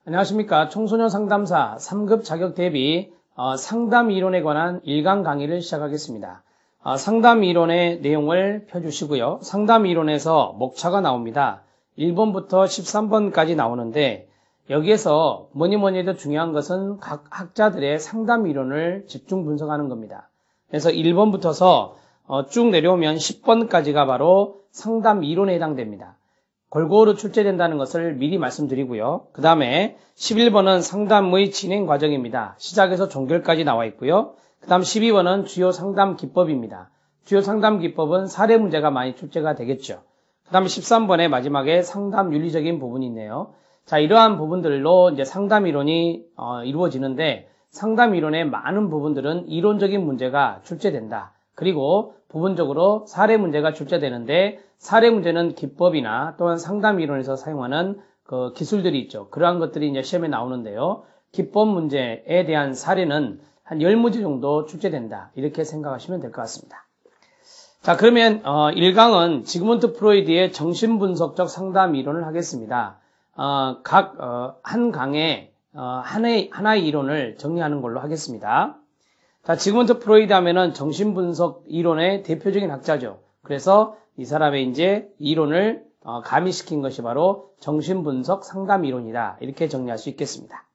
안녕하십니까. 청소년 상담사 3급 자격 대비 상담 이론에 관한 1강 강의를 시작하겠습니다. 상담 이론의 내용을 펴주시고요. 상담 이론에서 목차가 나옵니다. 1번부터 13번까지 나오는데 여기에서 뭐니 해도 중요한 것은 각 학자들의 상담 이론을 집중 분석하는 겁니다. 그래서 1번부터서 쭉 내려오면 10번까지가 바로 상담 이론에 해당됩니다. 골고루 출제된다는 것을 미리 말씀드리고요. 그 다음에 11번은 상담의 진행 과정입니다. 시작에서 종결까지 나와 있고요. 그 다음 12번은 주요 상담 기법입니다. 주요 상담 기법은 사례 문제가 많이 출제가 되겠죠. 그 다음에 13번에 마지막에 상담 윤리적인 부분이 있네요. 자, 이러한 부분들로 이제 상담 이론이 이루어지는데 상담 이론의 많은 부분들은 이론적인 문제가 출제된다. 그리고 부분적으로 사례 문제가 출제되는데 사례 문제는 기법이나 또한 상담 이론에서 사용하는 그 기술들이 있죠. 그러한 것들이 이제 시험에 나오는데요. 기법 문제에 대한 사례는 한 10문제 정도 출제된다. 이렇게 생각하시면 될 것 같습니다. 자, 그러면 1강은 지그문트 프로이드의 정신분석적 상담 이론을 하겠습니다. 한 강에 하나의 이론을 정리하는 걸로 하겠습니다. 자, 지그문트 프로이드 하면은 정신분석 이론의 대표적인 학자죠. 그래서 이 사람의 이제 이론을 가미시킨 것이 바로 정신분석 상담 이론이다. 이렇게 정리할 수 있겠습니다.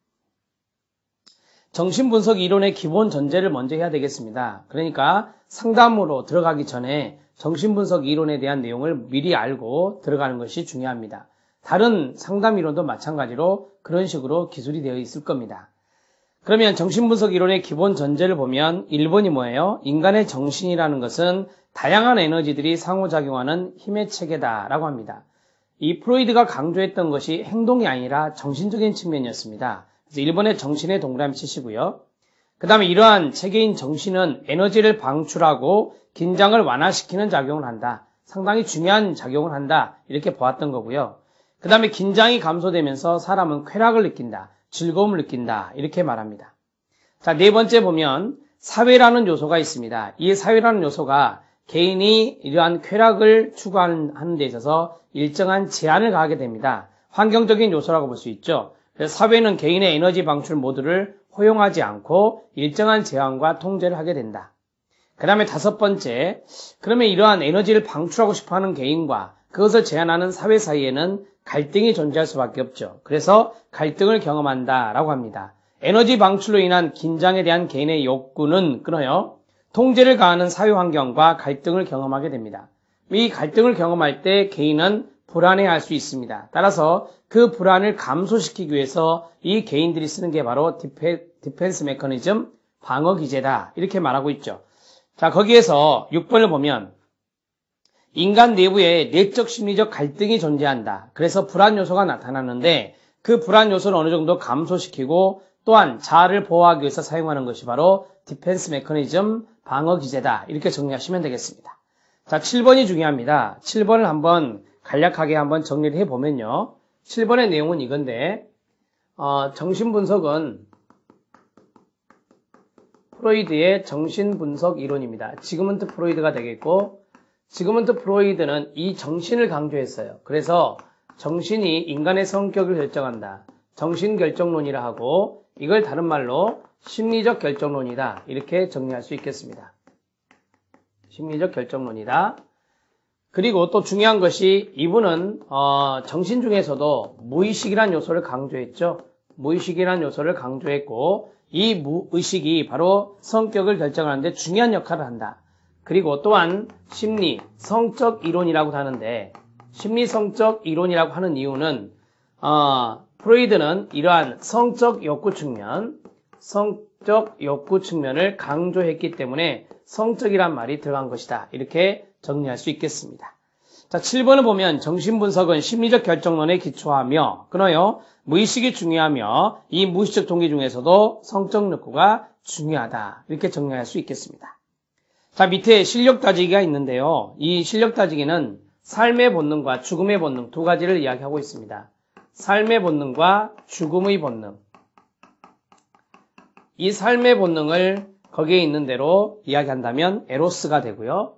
정신분석 이론의 기본 전제를 먼저 해야 되겠습니다. 그러니까 상담으로 들어가기 전에 정신분석 이론에 대한 내용을 미리 알고 들어가는 것이 중요합니다. 다른 상담 이론도 마찬가지로 그런 식으로 기술이 되어 있을 겁니다. 그러면 정신분석 이론의 기본 전제를 보면 1번이 뭐예요? 인간의 정신이라는 것은 다양한 에너지들이 상호작용하는 힘의 체계다라고 합니다. 이 프로이드가 강조했던 것이 행동이 아니라 정신적인 측면이었습니다. 그래서 1번에 정신의 동그라미 치시고요. 그 다음에 이러한 체계인 정신은 에너지를 방출하고 긴장을 완화시키는 작용을 한다. 상당히 중요한 작용을 한다. 이렇게 보았던 거고요. 그 다음에 긴장이 감소되면서 사람은 쾌락을 느낀다. 즐거움을 느낀다. 이렇게 말합니다. 자, 네 번째 보면 사회라는 요소가 있습니다. 이 사회라는 요소가 개인이 이러한 쾌락을 추구하는 데 있어서 일정한 제한을 가하게 됩니다. 환경적인 요소라고 볼 수 있죠. 그래서 사회는 개인의 에너지 방출 모드를 허용하지 않고 일정한 제한과 통제를 하게 된다. 그 다음에 다섯 번째, 그러면 이러한 에너지를 방출하고 싶어하는 개인과 그것을 제한하는 사회 사이에는 갈등이 존재할 수밖에 없죠. 그래서 갈등을 경험한다라고 합니다. 에너지 방출로 인한 긴장에 대한 개인의 욕구는 끊어요. 통제를 가하는 사회 환경과 갈등을 경험하게 됩니다. 이 갈등을 경험할 때 개인은 불안해할 수 있습니다. 따라서 그 불안을 감소시키기 위해서 이 개인들이 쓰는 게 바로 디펜스 메커니즘, 방어 기제다. 이렇게 말하고 있죠. 자, 거기에서 6번을 보면 인간 내부에 내적 심리적 갈등이 존재한다. 그래서 불안 요소가 나타나는데 그 불안 요소를 어느 정도 감소시키고 또한 자아를 보호하기 위해서 사용하는 것이 바로 디펜스 메커니즘, 방어 기제다. 이렇게 정리하시면 되겠습니다. 자, 7번이 중요합니다. 7번을 한번 간략하게 한번 정리를 해보면요. 7번의 내용은 이건데 정신분석은 프로이드의 정신분석 이론입니다. 지그문트 프로이드가 되겠고 지그문트 프로이드는 이 정신을 강조했어요. 그래서 정신이 인간의 성격을 결정한다. 정신결정론이라 하고 이걸 다른 말로 심리적 결정론이다. 이렇게 정리할 수 있겠습니다. 심리적 결정론이다. 그리고 또 중요한 것이 이분은 정신 중에서도 무의식이라는 요소를 강조했죠. 무의식이라는 요소를 강조했고 이 무의식이 바로 성격을 결정하는데 중요한 역할을 한다. 그리고 또한 심리, 성적 이론이라고 하는데 심리성적 이론이라고 하는 이유는 프로이드는 이러한 성적 욕구 측면을 강조했기 때문에 성적이란 말이 들어간 것이다. 이렇게 정리할 수 있겠습니다. 자, 7번을 보면 정신분석은 심리적 결정론에 기초하며 끊어요. 무의식이 중요하며 이 무의식적 동기 중에서도 성적 욕구가 중요하다. 이렇게 정리할 수 있겠습니다. 자, 밑에 실력 따지기가 있는데요. 이 실력 따지기는 삶의 본능과 죽음의 본능 두 가지를 이야기하고 있습니다. 삶의 본능과 죽음의 본능. 이 삶의 본능을 거기에 있는 대로 이야기한다면 에로스가 되고요.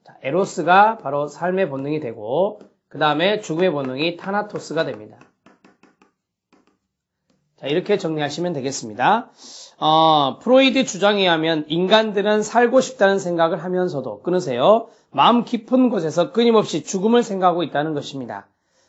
자, 에로스가 바로 삶의 본능이 되고 그 다음에 죽음의 본능이 타나토스가 됩니다. 자, 이렇게 정리하시면 되겠습니다. 프로이드 주장에 의하면 인간들은 살고 싶다는 생각을 하면서도, 끊으세요, 마음 깊은 곳에서 끊임없이 죽음을 생각하고 있다는 것입니다.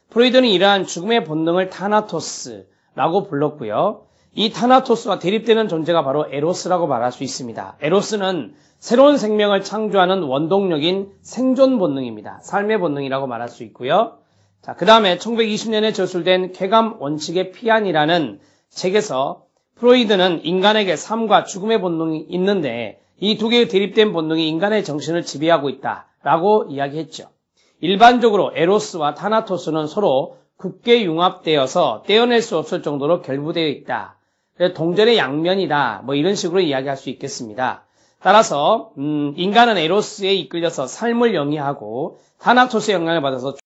프로이드는 이러한 죽음의 본능을 타나토스라고 불렀고요. 이 타나토스와 대립되는 존재가 바로 에로스라고 말할 수 있습니다. 에로스는 새로운 생명을 창조하는 원동력인 생존 본능입니다. 삶의 본능이라고 말할 수 있고요. 자, 그 다음에 1920년에 저술된 쾌감 원칙의 피안이라는 책에서 프로이드는 인간에게 삶과 죽음의 본능이 있는데 이 두 개의 대립된 본능이 인간의 정신을 지배하고 있다라고 이야기했죠. 일반적으로 에로스와 타나토스는 서로 굳게 융합되어서 떼어낼 수 없을 정도로 결부되어 있다. 동전의 양면이다. 뭐 이런 식으로 이야기할 수 있겠습니다. 따라서 인간은 에로스에 이끌려서 삶을 영위하고 타나토스의 영향을 받아서